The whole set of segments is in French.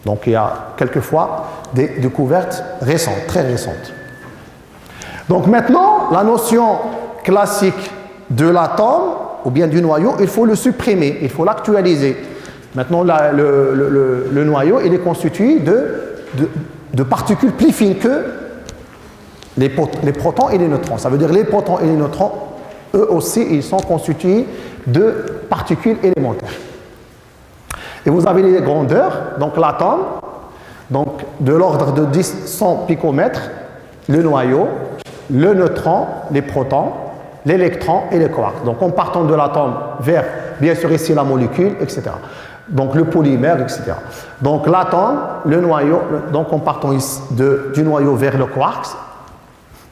Donc il y a quelquefois des découvertes récentes, très récentes. Donc maintenant, la notion classique de l'atome, ou bien du noyau, il faut le supprimer, il faut l'actualiser. Maintenant, le noyau, il est constitué de particules plus fines que les protons et les neutrons. Ça veut dire les protons et les neutrons, eux aussi, ils sont constitués de particules élémentaires. Et vous avez les grandeurs, donc l'atome, donc de l'ordre de 100 picomètres, le noyau, le neutron, les protons, l'électron et les quarks. Donc en partant de l'atome vers, bien sûr ici la molécule, etc. Donc le polymère, etc. Donc l'atome, le noyau, donc en partant du noyau vers le quark,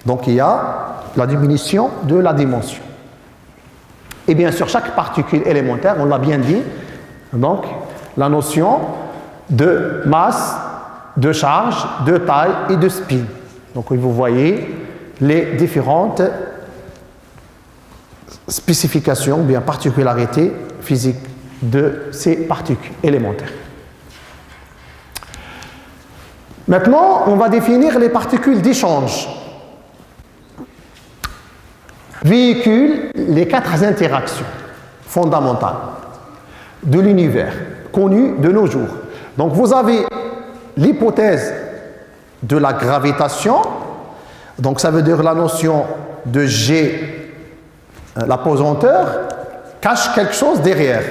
donc il y a la diminution de la dimension. Et bien sûr chaque particule élémentaire, on l'a bien dit, donc la notion de masse, de charge, de taille et de spin. Donc vous voyez les différentes spécifications, bien particularités physiques de ces particules élémentaires. Maintenant, on va définir les particules d'échange. Véhiculent les 4 interactions fondamentales de l'univers, connues de nos jours. Donc vous avez l'hypothèse de la gravitation, donc ça veut dire la notion de G, la pesanteur, cache quelque chose derrière,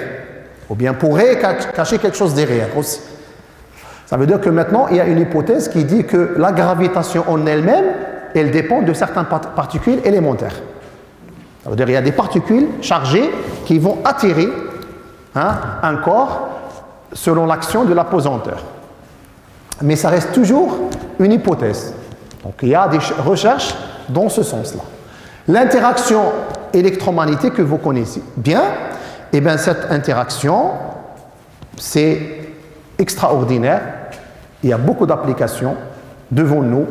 ou bien pourrait cacher quelque chose derrière aussi. Ça veut dire que maintenant, il y a une hypothèse qui dit que la gravitation en elle-même, elle dépend de certaines particules élémentaires. Ça veut dire qu'il y a des particules chargées qui vont attirer un corps selon l'action de la pesanteur. Mais ça reste toujours une hypothèse. Donc il y a des recherches dans ce sens-là. L'interaction électromagnétique que vous connaissez bien, et bien cette interaction, c'est extraordinaire. Il y a beaucoup d'applications devant nous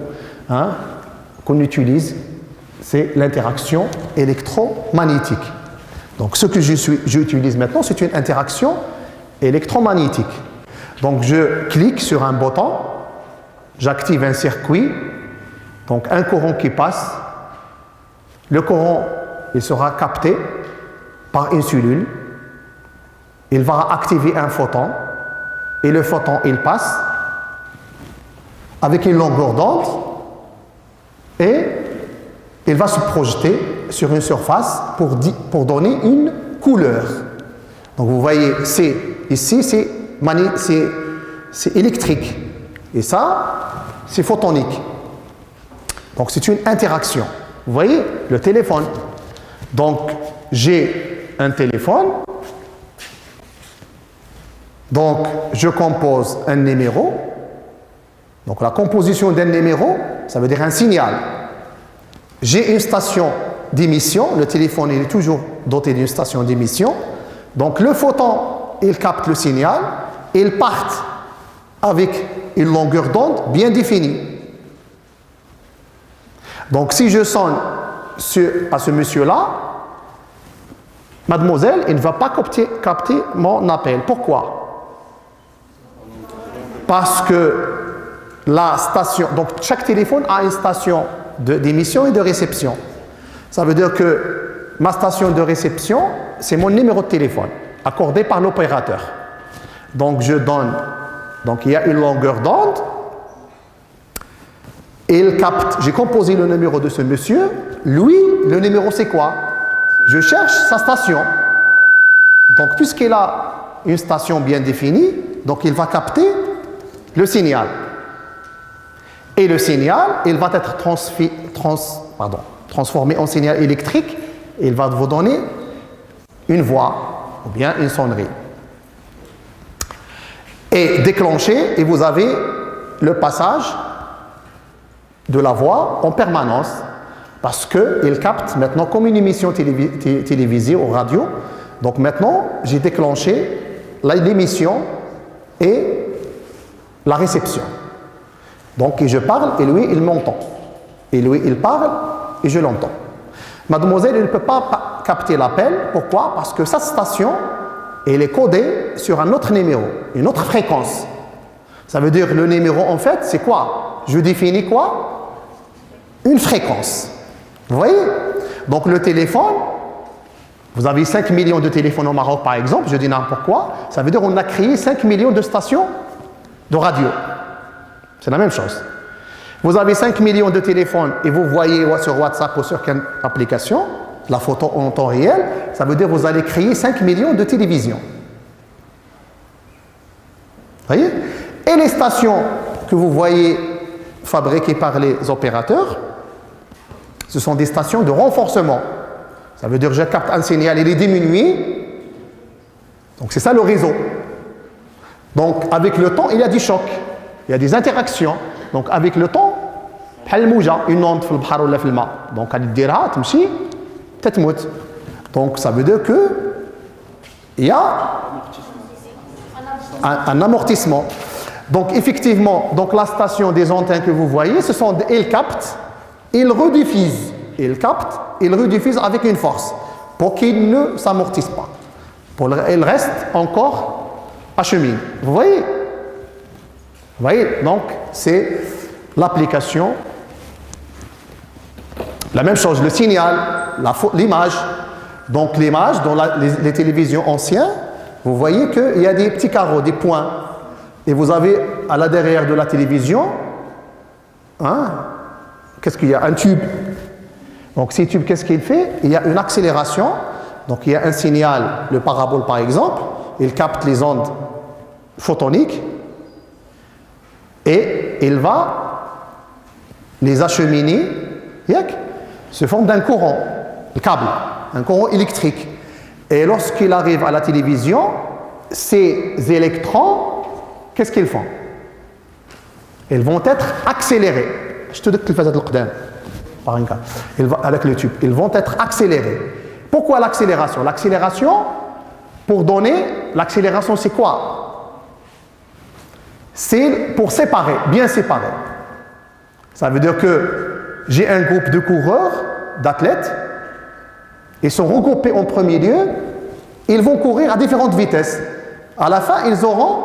qu'on utilise. C'est l'interaction électromagnétique. Donc ce que j'utilise maintenant, c'est une interaction électromagnétique. Donc je clique sur un bouton, j'active un circuit, donc un courant qui passe. Le courant, il sera capté par une cellule. Il va activer un photon. Et le photon, il passe avec une longueur d'onde. Et il va se projeter sur une surface pour donner une couleur. Donc vous voyez, ici, c'est électrique. Et ça, c'est photonique. Donc c'est une interaction. Vous voyez, le téléphone. Donc j'ai un téléphone. Donc je compose un numéro. Donc la composition d'un numéro, ça veut dire un signal. J'ai une station d'émission. Le téléphone, il est toujours doté d'une station d'émission. Donc le photon, il capte le signal. Et il part avec une longueur d'onde bien définie. Donc si je sonne à ce monsieur-là, mademoiselle, il ne va pas capter mon appel. Pourquoi? Parce que la station, donc chaque téléphone a une station d'émission et de réception. Ça veut dire que ma station de réception, c'est mon numéro de téléphone, accordé par l'opérateur. Donc je donne, donc il y a une longueur d'onde, et il capte, j'ai composé le numéro de ce monsieur, lui, le numéro c'est quoi? Je cherche sa station. Donc puisqu'il a une station bien définie, donc il va capter le signal. Et le signal, il va être transformé en signal électrique, et il va vous donner une voix, ou bien une sonnerie. Et déclenché, et vous avez le passage de la voix en permanence, parce qu'il capte maintenant comme une émission télévisée ou radio. Donc maintenant, j'ai déclenché l'émission et la réception. Donc je parle et lui, il m'entend. Et lui, il parle et je l'entends. Mademoiselle, elle ne peut pas capter l'appel. Pourquoi? Parce que sa station, elle est codée sur un autre numéro, une autre fréquence. Ça veut dire le numéro, en fait, c'est quoi? Je définis quoi? Une fréquence. Vous voyez? Donc le téléphone, vous avez 5 millions de téléphones au Maroc, par exemple, je dis n'importe quoi, ça veut dire qu'on a créé 5 millions de stations de radio. C'est la même chose. Vous avez 5 millions de téléphones et vous voyez sur WhatsApp ou sur quelle application, la photo en temps réel, ça veut dire que vous allez créer 5 millions de télévisions. Vous voyez? Et les stations que vous voyez fabriquées par les opérateurs, ce sont des stations de renforcement. Ça veut dire que je capte un signal, il est diminué. Donc c'est ça le réseau. Donc avec le temps, il y a des chocs, il y a des interactions. Donc avec le temps, une onde في البحر ولا في الماء. Donc elle dira, تمشي تتموت. Donc ça veut dire que il y a un amortissement. Donc effectivement, donc la station des antennes que vous voyez, ils captent, ils rediffusent. Ils captent, ils rediffusent avec une force pour qu'ils ne s'amortissent pas. Ils restent encore acheminés. Vous voyez? Vous voyez? Donc c'est l'application. La même chose, le signal, l'image. Donc l'image, dans les télévisions anciennes, vous voyez qu'il y a des petits carreaux, des points. Et vous avez à la derrière de la télévision, hein, qu'est-ce qu'il y a? Un tube. Donc ce tube, qu'est-ce qu'il fait? Il y a une accélération. Donc il y a un signal, le parabole par exemple, il capte les ondes photoniques et il va les acheminer sous forme d'un courant, le câble, un courant électrique. Et lorsqu'il arrive à la télévision, ces électrons, qu'est-ce qu'ils font? Ils vont être accélérés. Je te dis que tu fais le par un cas. Avec le tube. Ils vont être accélérés. Pourquoi l'accélération? L'accélération, pour donner, l'accélération c'est quoi? C'est pour séparer, bien séparer. Ça veut dire que j'ai un groupe de coureurs, d'athlètes, ils sont regroupés en premier lieu, ils vont courir à différentes vitesses. À la fin, ils auront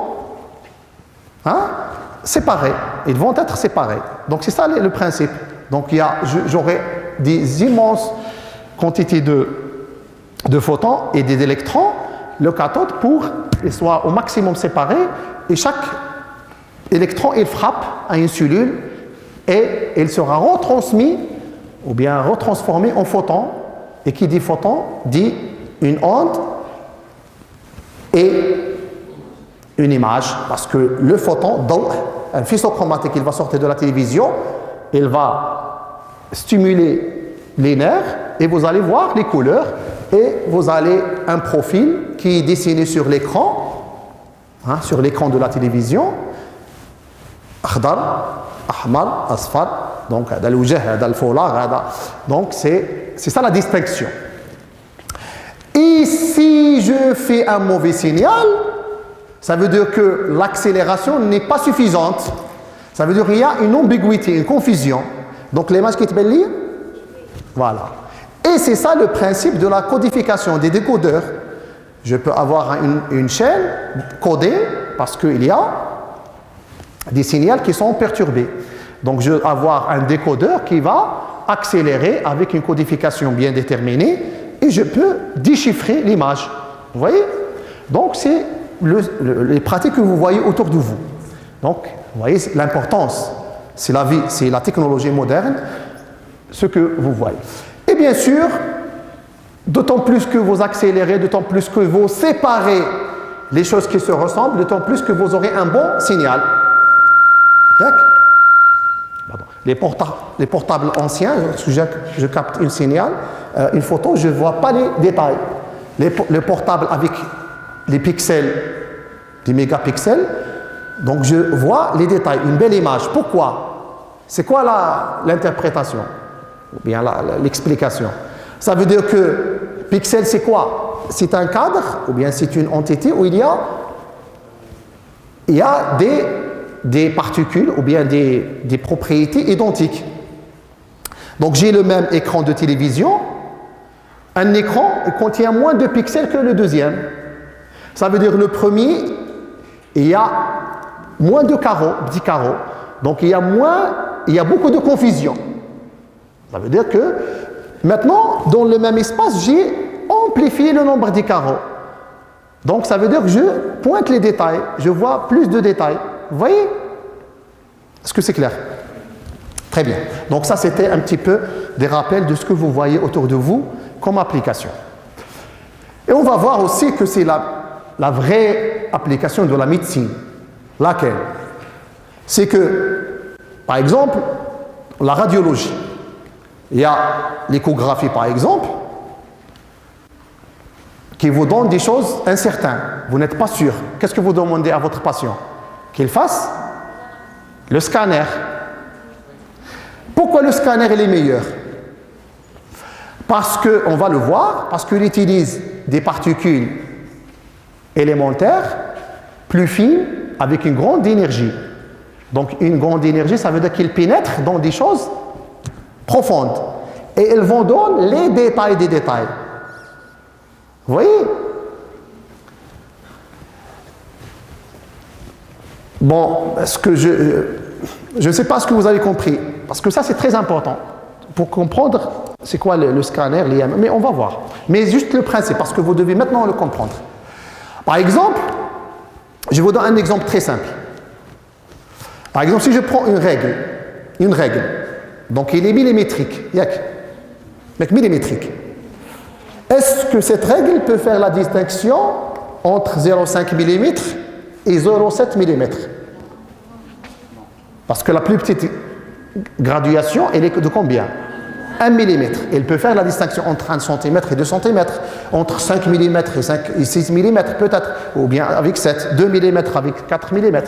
séparés. Ils vont être séparés. Donc c'est ça le principe. Donc j'aurai des immenses quantités de photons et des électrons, le cathode, pour qu'ils soient au maximum séparés, et chaque électron, il frappe à une cellule et il sera retransmis ou bien retransformé en photon. Et qui dit photon dit une onde et une image, parce que le photon, un faisceau chromatique, il va sortir de la télévision, il va stimuler les nerfs et vous allez voir les couleurs et vous allez un profil qui est dessiné sur l'écran, sur l'écran de la télévision. Akhdar, ahmar, asfar. Donc c'est ça la distinction. Et si je fais un mauvais signal, ça veut dire que l'accélération n'est pas suffisante. Ça veut dire qu'il y a une ambiguïté, une confusion. Donc l'image qui est belle, voilà. Et c'est ça le principe de la codification des décodeurs. Je peux avoir une chaîne codée parce qu'il y a des signaux qui sont perturbés. Donc je vais avoir un décodeur qui va accélérer avec une codification bien déterminée et je peux déchiffrer l'image. Vous voyez? Donc c'est les pratiques que vous voyez autour de vous. Donc vous voyez l'importance, c'est la vie, c'est la technologie moderne, ce que vous voyez. Et bien sûr, d'autant plus que vous accélérez, d'autant plus que vous séparez les choses qui se ressemblent, d'autant plus que vous aurez un bon signal. Les portables anciens, lorsque je capte un signal, une photo, je ne vois pas les détails. Les portables avec les pixels, des mégapixels, donc je vois les détails, une belle image. Pourquoi? C'est quoi l'interprétation? Ou bien l'explication? Ça veut dire que pixel, c'est quoi? C'est un cadre, ou bien c'est une entité où il y a des particules ou bien des propriétés identiques. Donc j'ai le même écran de télévision, un écran contient moins de pixels que le deuxième. Ça veut dire le premier, il y a moins de carreaux, petits carreaux. Donc il y a beaucoup de confusion. Ça veut dire que maintenant, dans le même espace, j'ai amplifié le nombre des carreaux. Donc ça veut dire que je pointe les détails, je vois plus de détails. Vous voyez? Est-ce que c'est clair? Très bien. Donc ça, c'était un petit peu des rappels de ce que vous voyez autour de vous comme application. Et on va voir aussi que c'est la vraie application de la médecine. Laquelle? C'est que, par exemple, la radiologie. Il y a l'échographie, par exemple, qui vous donne des choses incertaines. Vous n'êtes pas sûr. Qu'est-ce que vous demandez à votre patient? Qu'il fasse le scanner. Pourquoi le scanner est meilleur? Parce qu'on va le voir, parce qu'il utilise des particules élémentaires plus fines avec une grande énergie. Donc une grande énergie, ça veut dire qu'il pénètre dans des choses profondes. Et elles vont donner les détails des détails. Vous voyez? Bon, est-ce que je ne sais pas ce que vous avez compris, parce que ça c'est très important pour comprendre c'est quoi le scanner, l'IM, mais on va voir. Mais juste le principe, parce que vous devez maintenant le comprendre. Par exemple, je vous donne un exemple très simple. Par exemple, si je prends une règle, donc il est millimétrique, millimétrique. Est-ce que cette règle peut faire la distinction entre 0,5 mm et 0,7 mm? Parce que la plus petite graduation, elle est de combien? 1 mm. Elle peut faire la distinction entre 1 cm et 2 cm, entre 5 mm et 6 mm peut-être, ou bien avec 7, 2 mm avec 4 mm.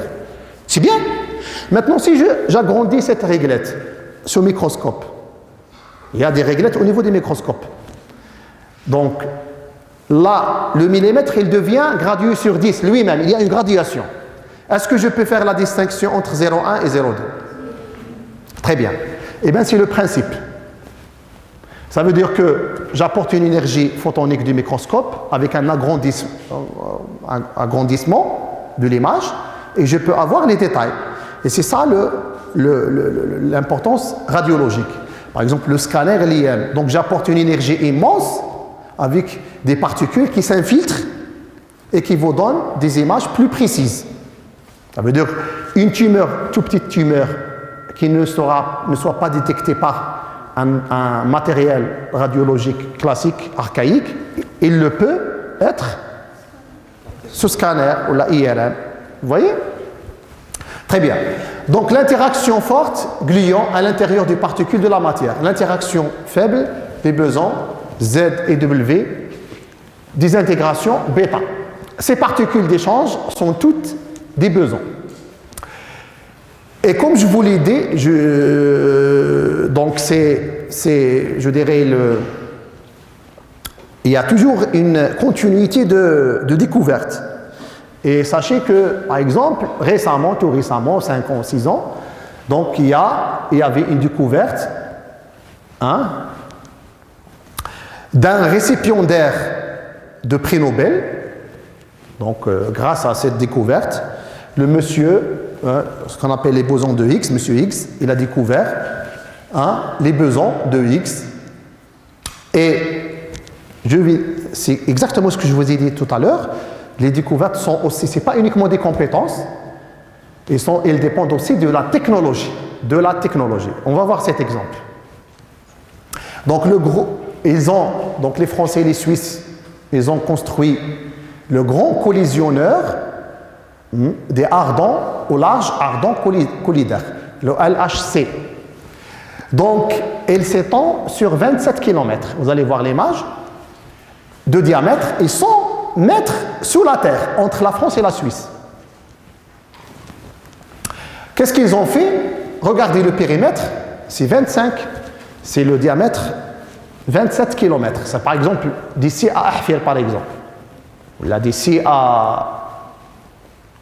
C'est bien. Maintenant, si j'agrandis cette réglette sur microscope, il y a des réglettes au niveau des microscopes. Donc, là, le millimètre, il devient gradué sur 10 lui-même. Il y a une graduation. Est-ce que je peux faire la distinction entre 0,1 et 0,2? Très bien. Eh bien, c'est le principe. Ça veut dire que j'apporte une énergie photonique du microscope avec un agrandissement de l'image et je peux avoir les détails. Et c'est ça l'importance radiologique. Par exemple, le scanner LIM. Donc, j'apporte une énergie immense avec des particules qui s'infiltrent et qui vous donnent des images plus précises. Ça veut dire une tumeur, toute petite tumeur, qui ne soit pas détectée par un matériel radiologique classique, archaïque, il le peut être ce scanner ou la IRM. Vous voyez? Très bien. Donc l'interaction forte, gluant à l'intérieur des particules de la matière. L'interaction faible, des bosons Z et W, des intégrations bêta. Ces particules d'échange sont toutes des bosons. Et comme je vous l'ai dit, donc je dirais, il y a toujours une continuité de découverte. Et sachez que, par exemple, tout récemment, 5 ans, 6 ans, donc il y avait une découverte d'un récipiendaire de prix Nobel. Donc, grâce à cette découverte, le monsieur, ce qu'on appelle les bosons de Higgs, monsieur Higgs, il a découvert les bosons de Higgs. Et c'est exactement ce que je vous ai dit tout à l'heure. Les découvertes sont aussi, ce n'est pas uniquement des compétences, elles dépendent aussi de la technologie. On va voir cet exemple. Donc, donc les Français et les Suisses, ils ont construit le grand collisionneur des ardents au large ardent collidaire, le LHC. Donc, il s'étend sur 27 km. Vous allez voir l'image de diamètre et 100 mètres sous la terre, entre la France et la Suisse. Qu'est-ce qu'ils ont fait? Regardez le périmètre, c'est 25, c'est le diamètre 27 km. C'est par exemple d'ici à Ahfir, par exemple. Là, d'ici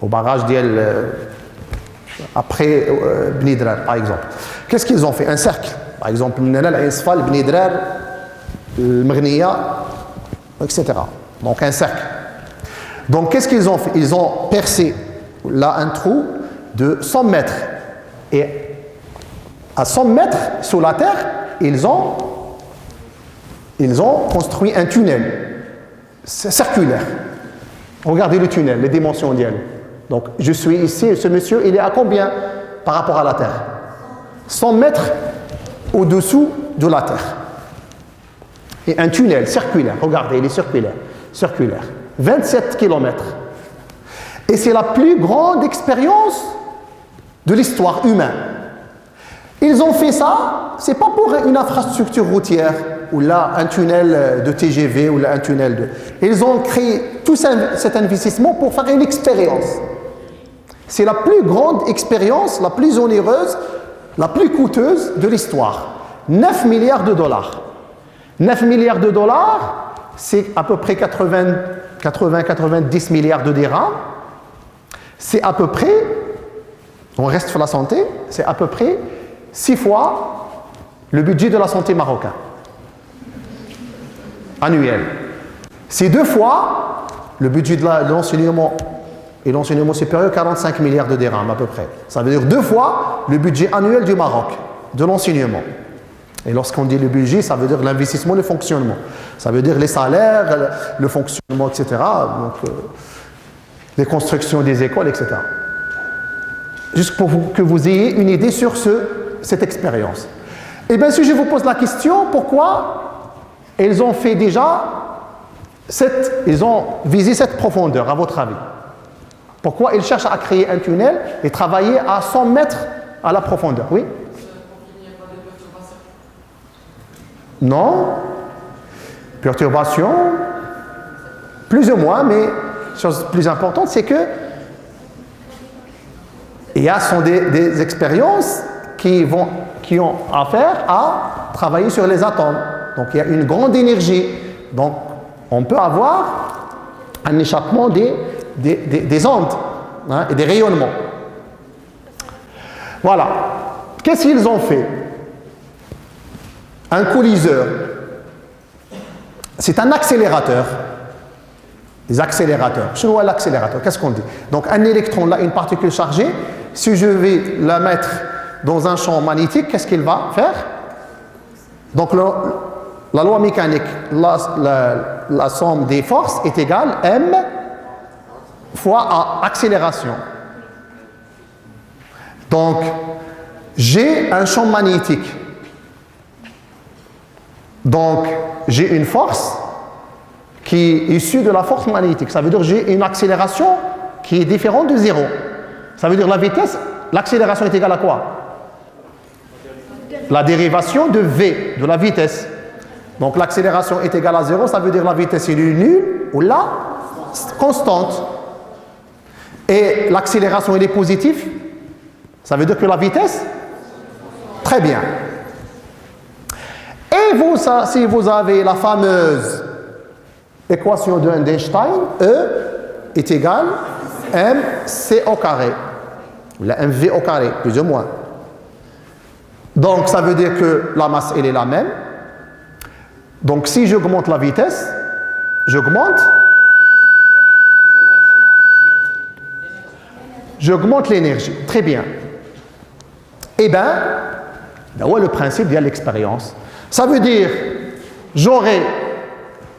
au barrage d'El après Bnidrar, par exemple. Qu'est-ce qu'ils ont fait? Un cercle. Par exemple, Isfal, Bnidrar, Mghniya, etc. Donc un cercle. Donc qu'est-ce qu'ils ont fait? Ils ont percé là un trou de 100 mètres. Et à 100 mètres sous la terre, ils ont construit un tunnel circulaire. Regardez le tunnel, les dimensions d'Yel. Donc, je suis ici, ce monsieur, il est à combien par rapport à la terre? 100 mètres au-dessous de la terre. Et un tunnel circulaire, regardez, il est circulaire. 27 km. Et c'est la plus grande expérience de l'histoire humaine. Ils ont fait ça, c'est pas pour une infrastructure routière, ou là un tunnel de TGV, ou là un tunnel de... Ils ont créé tout cet investissement pour faire une expérience. C'est la plus grande expérience, la plus onéreuse, la plus coûteuse de l'histoire. 9 milliards de dollars. 9 milliards de dollars, c'est à peu près 90 milliards de dirhams. C'est à peu près, on reste sur la santé, c'est à peu près 6 fois le budget de la santé marocain. Annuel. C'est 2 fois le budget de l'enseignement et l'enseignement supérieur, 45 milliards de dirhams à peu près. Ça veut dire 2 fois le budget annuel du Maroc, de l'enseignement. Et lorsqu'on dit le budget, ça veut dire l'investissement, le fonctionnement. Ça veut dire les salaires, le fonctionnement, etc. Donc, les constructions des écoles, etc. Juste pour que vous ayez une idée sur cette expérience. Et bien, si je vous pose la question, pourquoi ils ont fait déjà ils ont visé cette profondeur, à votre avis? Pourquoi ils cherchent à créer un tunnel et travailler à 100 mètres à la profondeur? Oui? Non. Perturbation, plus ou moins, mais chose plus importante, c'est que sont des expériences qui ont affaire à travailler sur les atomes. Donc il y a une grande énergie. Donc on peut avoir un échappement des ondes, hein, et des rayonnements. Voilà. Qu'est-ce qu'ils ont fait? Un coliseur. C'est un accélérateur. Les accélérateurs. Je vois l'accélérateur. Qu'est-ce qu'on dit? Donc un électron, là, une particule chargée, si je vais la mettre dans un champ magnétique, qu'est-ce qu'il va faire? Donc la loi mécanique, la somme des forces est égale m fois accélération. Donc j'ai un champ magnétique. Donc j'ai une force qui est issue de la force magnétique. Ça veut dire que j'ai une accélération qui est différente de 0. Ça veut dire la vitesse, l'accélération est égale à quoi? La dérivation de v, de la vitesse. Donc l'accélération est égale à 0, ça veut dire la vitesse est nulle ou là, constante. Et l'accélération elle est positive, ça veut dire que la vitesse, très bien. Et si vous avez la fameuse équation d'Einstein, E est égal à mc au carré, ou la mv au carré, plus ou moins. Donc ça veut dire que la masse elle est la même. Donc si j'augmente la vitesse, j'augmente l'énergie. Très bien. Eh bien, ouais, le principe via l'expérience. Ça veut dire j'aurai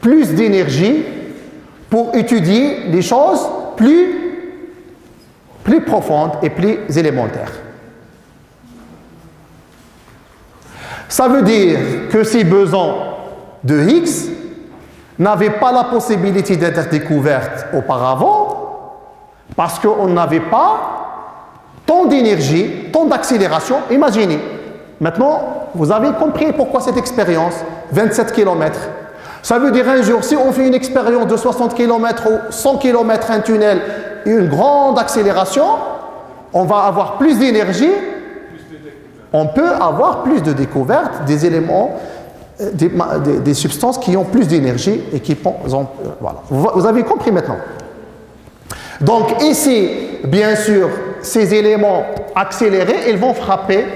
plus d'énergie pour étudier des choses plus profondes et plus élémentaires. Ça veut dire que ces besoins de X n'avaient pas la possibilité d'être découverts auparavant parce qu'on n'avait pas tant d'énergie, tant d'accélération. Imaginez. Maintenant, vous avez compris pourquoi cette expérience, 27 km. Ça veut dire un jour, si on fait une expérience de 60 km ou 100 km, un tunnel et une grande accélération, on va avoir plus d'énergie, on peut avoir plus de découvertes, des éléments, des substances qui ont plus d'énergie et qui voilà. Vous avez compris maintenant. Donc ici, bien sûr, ces éléments accélérés, ils vont frapper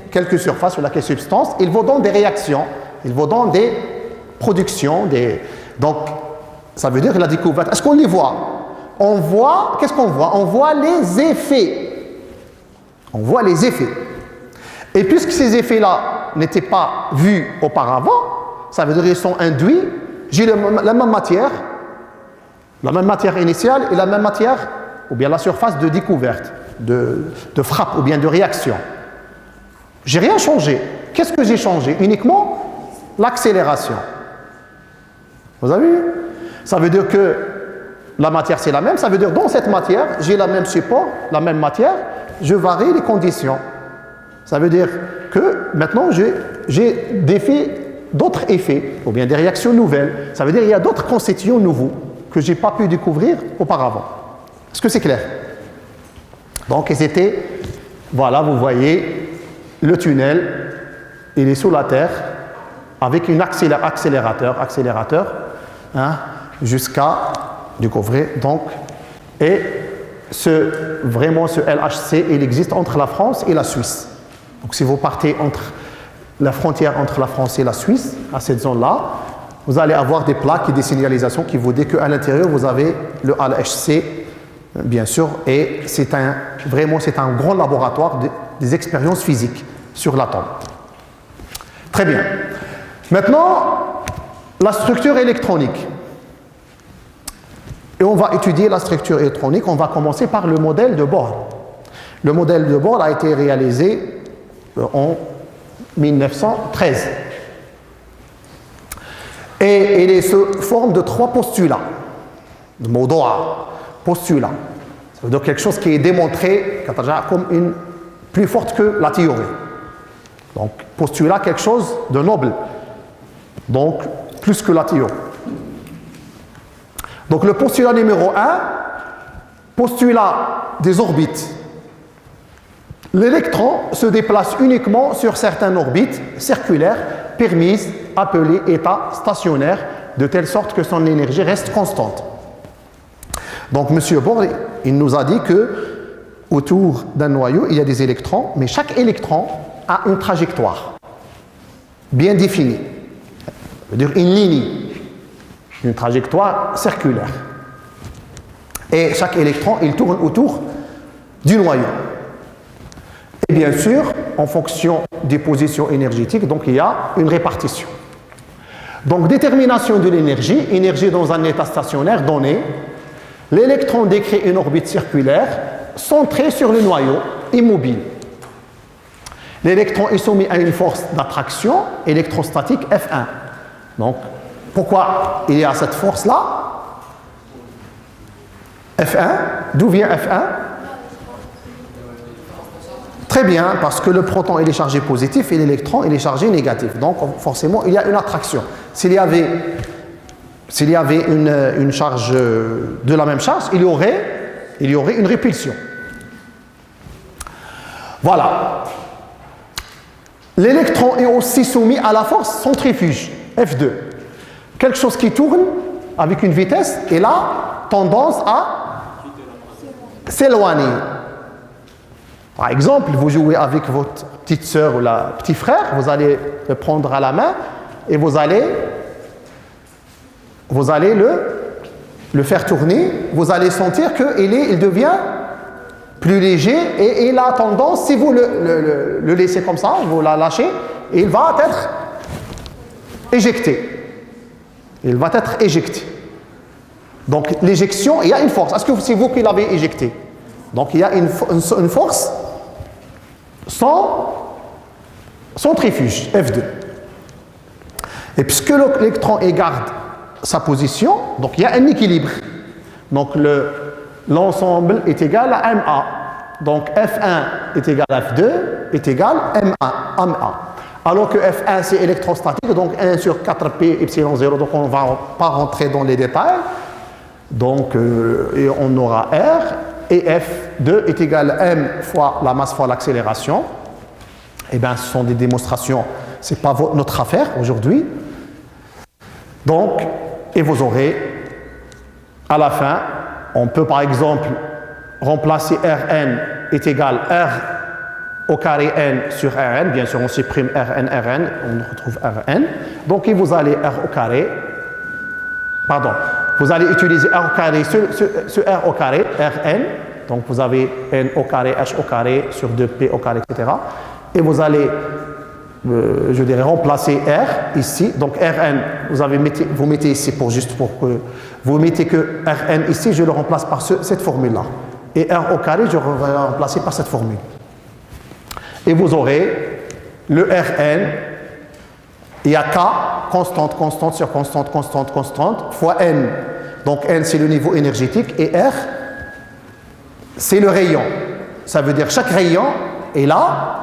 quelques surfaces sur laquelle substance, ils vont dans des réactions, ils vont dans des productions, donc ça veut dire la découverte. Est-ce qu'on les voit? On voit, qu'est-ce qu'on voit? On voit les effets On voit les effets. Et puisque ces effets-là n'étaient pas vus auparavant, ça veut dire qu'ils sont induits, j'ai la même matière initiale et la même matière, ou bien la surface de découverte, de frappe ou bien de réaction. J'ai rien changé. Qu'est-ce que j'ai changé? Uniquement l'accélération. Vous avez vu? Ça veut dire que la matière c'est la même, ça veut dire dans cette matière, j'ai le même support, la même matière, je varie les conditions. Ça veut dire que maintenant j'ai d'autres effets, ou bien des réactions nouvelles. Ça veut dire qu'il y a d'autres constituants nouveaux que je n'ai pas pu découvrir auparavant. Est-ce que c'est clair? Donc, voilà, vous voyez, le tunnel, il est sous la terre, avec un accélérateur, hein, jusqu'à découvrir. Donc, et vraiment ce LHC, il existe entre la France et la Suisse. Donc, si vous partez entre la frontière entre la France et la Suisse, à cette zone-là, vous allez avoir des plaques et des signalisations qui vous disent qu'à l'intérieur, vous avez le LHC, bien sûr, et c'est un grand laboratoire des expériences physiques sur l'atome. Très bien. Maintenant, la structure électronique. Et on va étudier la structure électronique. On va commencer par le modèle de Bohr. Le modèle de Bohr a été réalisé en 1913. Et il est sous forme de 3 postulats. Le mot postulat. Ça veut dire quelque chose qui est démontré comme plus forte que la théorie. Donc, postulat, quelque chose de noble. Donc, plus que la théorie. Donc, le postulat numéro 1, postulat des orbites. L'électron se déplace uniquement sur certaines orbites circulaires permises, appelées états stationnaires, de telle sorte que son énergie reste constante. Donc, M. Bohr, il nous a dit que autour d'un noyau, il y a des électrons, mais chaque électron a une trajectoire bien définie. Ça veut dire une ligne, une trajectoire circulaire. Et chaque électron, il tourne autour du noyau. Et bien sûr, en fonction des positions énergétiques, donc il y a une répartition. Donc, détermination de l'énergie, énergie dans un état stationnaire donné, l'électron décrit une orbite circulaire centrée sur le noyau, immobile. L'électron est soumis à une force d'attraction électrostatique F1. Donc, pourquoi il y a cette force-là? F1, d'où vient F1? Très bien, parce que le proton il est chargé positif et l'électron il est chargé négatif. Donc forcément il y a une attraction. S'il y avait une charge de la même charge, il y aurait une répulsion. Voilà. L'électron est aussi soumis à la force centrifuge, F2. Quelque chose qui tourne avec une vitesse et là, tendance à s'éloigner. Par exemple, vous jouez avec votre petite sœur ou la petit frère, vous allez le prendre à la main et vous allez le faire tourner, vous allez sentir qu'il devient plus léger et il a tendance, si vous le laissez comme ça, vous la lâchez, il va être éjecté. Il va être éjecté. Donc l'éjection, il y a une force. Est-ce que c'est vous qui l'avez éjecté? Donc il y a une force centrifuge, F2. Et puisque l'électron garde sa position, donc il y a un équilibre. Donc l'ensemble est égal à MA. Donc F1 est égal à F2 est égal à MA. Alors que F1 c'est électrostatique, donc 1 sur 4P epsilon 0, donc on ne va pas rentrer dans les détails. Donc et on aura R. Et F2 est égal à m fois la masse fois l'accélération. Eh bien, ce sont des démonstrations, ce n'est pas notre affaire aujourd'hui. Donc, et vous aurez, à la fin, on peut par exemple remplacer Rn est égal R au carré n sur Rn. Bien sûr, on supprime Rn, on retrouve Rn. Donc, et vous allez R au carré, pardon, vous allez utiliser R au carré, ce R au carré, Rn, Donc vous avez N au carré, H au carré, sur 2P au carré, etc. Et vous allez, je dirais, remplacer R ici. Donc Rn, vous mettez ici juste pour que vous mettez que Rn ici, je le remplace par cette formule-là. Et R au carré, je vais le remplacer par cette formule. Et vous aurez le Rn, il y a K, constante, constante sur constante, constante, constante, fois N. Donc N, c'est le niveau énergétique, et R, c'est le rayon. Ça veut dire chaque rayon est là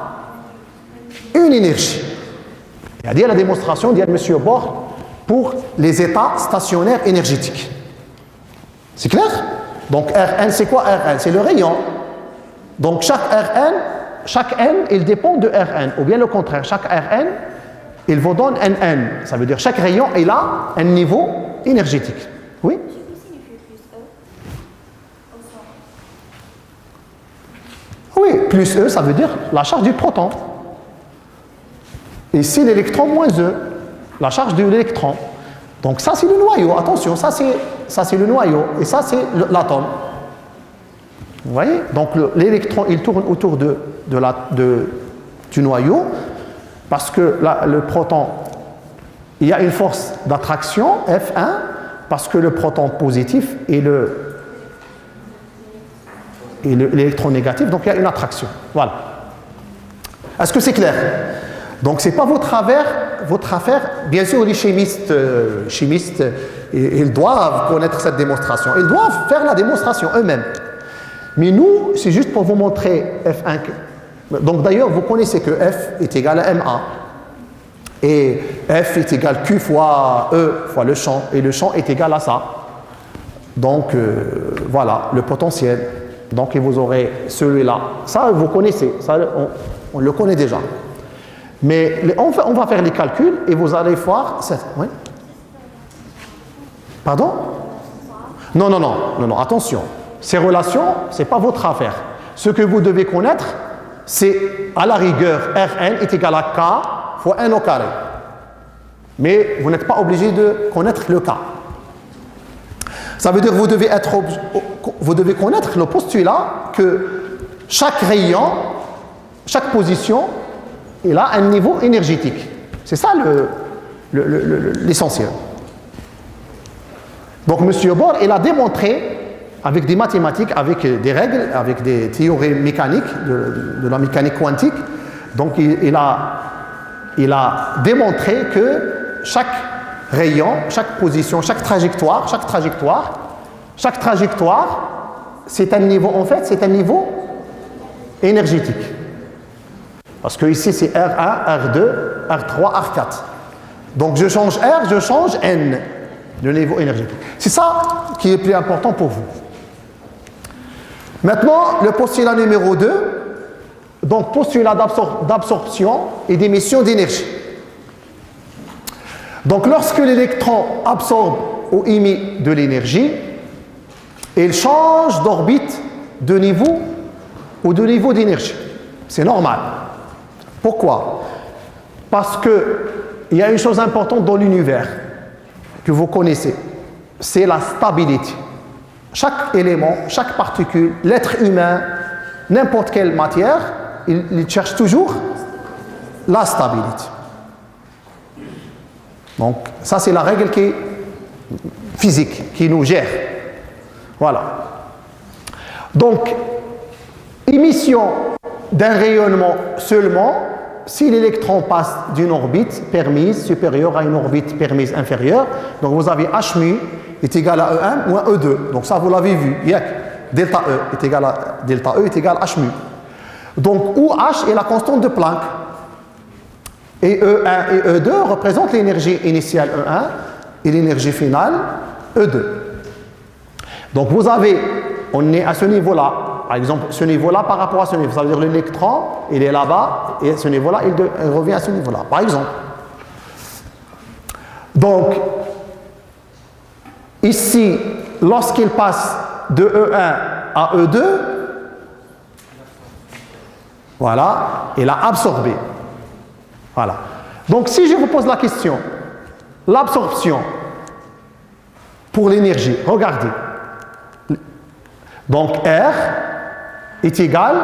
une énergie. Il a dit la démonstration, dit à M. Bohr, pour les états stationnaires énergétiques. C'est clair? Donc Rn, c'est quoi Rn? C'est le rayon. Donc chaque N, il dépend de Rn. Ou bien le contraire, chaque Rn, il vous donne Nn. Ça veut dire chaque rayon est là un niveau énergétique. Oui? Oui, plus E, ça veut dire la charge du proton. Ici, l'électron moins E, la charge de l'électron. Donc ça, c'est le noyau. Attention, ça c'est le noyau. Et ça, c'est l'atome. Vous voyez? Donc l'électron, il tourne autour du noyau parce que le proton, il y a une force d'attraction, F1, parce que le proton positif et l'électron négatif, donc il y a une attraction. Voilà. Est-ce que c'est clair? Donc ce n'est pas votre affaire. Bien sûr, les chimistes, ils doivent connaître cette démonstration. Ils doivent faire la démonstration eux-mêmes. Mais nous, c'est juste pour vous montrer F1. Donc d'ailleurs, vous connaissez que F est égal à MA. Et F est égal Q fois E fois le champ. Et le champ est égal à ça. Donc voilà, le potentiel. Donc vous aurez celui-là. Ça, vous connaissez. Ça, on le connaît déjà. Mais on va faire les calculs et vous allez voir. Oui? Pardon? Non, attention. Ces relations, ce n'est pas votre affaire. Ce que vous devez connaître, c'est à la rigueur, Rn est égal à K fois N au carré. Mais vous n'êtes pas obligé de connaître le K. Ça veut dire que vous devez connaître le postulat que chaque rayon, chaque position, il a un niveau énergétique. C'est ça l'essentiel. Donc M. Bohr, il a démontré avec des mathématiques, avec des règles, avec des théories mécaniques, de la mécanique quantique. Donc il a démontré que chaque rayon, chaque position, chaque trajectoire, c'est un niveau, en fait, c'est un niveau énergétique. Parce que ici, c'est R1, R2, R3, R4. Donc je change R, je change N, le niveau énergétique. C'est ça qui est le plus important pour vous. Maintenant, le postulat numéro 2, donc postulat d'absorption et d'émission d'énergie. Donc lorsque l'électron absorbe ou émet de l'énergie, il change d'orbite de niveau ou de niveau d'énergie. C'est normal. Pourquoi? Parce qu'il y a une chose importante dans l'univers que vous connaissez, c'est la stabilité. Chaque élément, chaque particule, l'être humain, n'importe quelle matière, il cherche toujours la stabilité. Donc ça c'est la règle qui est physique, qui nous gère. Voilà. Donc, émission d'un rayonnement seulement si l'électron passe d'une orbite permise supérieure à une orbite permise inférieure. Donc vous avez H mu est égal à E1 moins E2. Donc ça vous l'avez vu. Delta E est égal à H mu. Donc où H est la constante de Planck. Et E1 et E2 représentent l'énergie initiale E1 et l'énergie finale E2. Donc vous avez, on est à ce niveau-là. Par exemple, ce niveau-là par rapport à ce niveau. Ça veut dire l'électron, il est là-bas, et à ce niveau-là, il revient à ce niveau-là. Par exemple. Donc, ici, lorsqu'il passe de E1 à E2, voilà, il a absorbé. Voilà. Donc, si je vous pose la question, l'absorption pour l'énergie, regardez. Donc, R, est égal,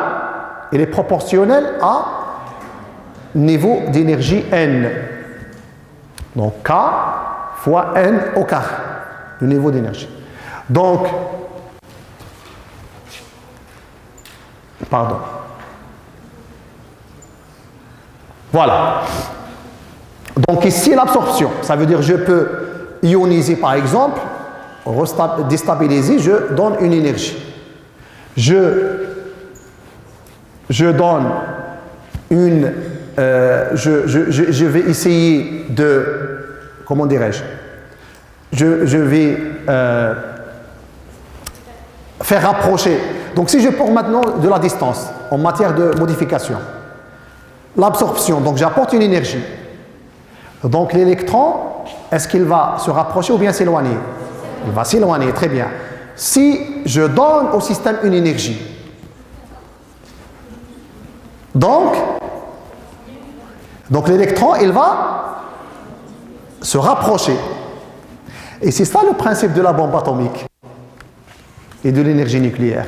il est proportionnel à niveau d'énergie N. Donc K fois N au carré, le niveau d'énergie. Donc, pardon. Voilà. Donc ici, l'absorption, ça veut dire je peux ioniser par exemple, déstabiliser, je donne une énergie. Je donne une... je vais essayer de... Comment dirais-je? Je vais faire rapprocher. Donc si je prends maintenant de la distance en matière de modification, l'absorption, donc j'apporte une énergie. Donc l'électron, est-ce qu'il va se rapprocher ou bien s'éloigner? Il va s'éloigner, très bien. Si je donne au système une énergie, donc l'électron, il va se rapprocher. Et c'est ça le principe de la bombe atomique et de l'énergie nucléaire.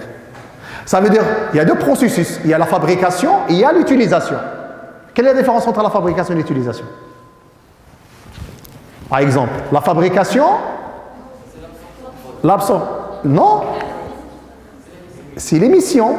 Ça veut dire, il y a deux processus. Il y a la fabrication et il y a l'utilisation. Quelle est la différence entre la fabrication et l'utilisation? Par exemple, la fabrication, l'absorption. Non, c'est l'émission.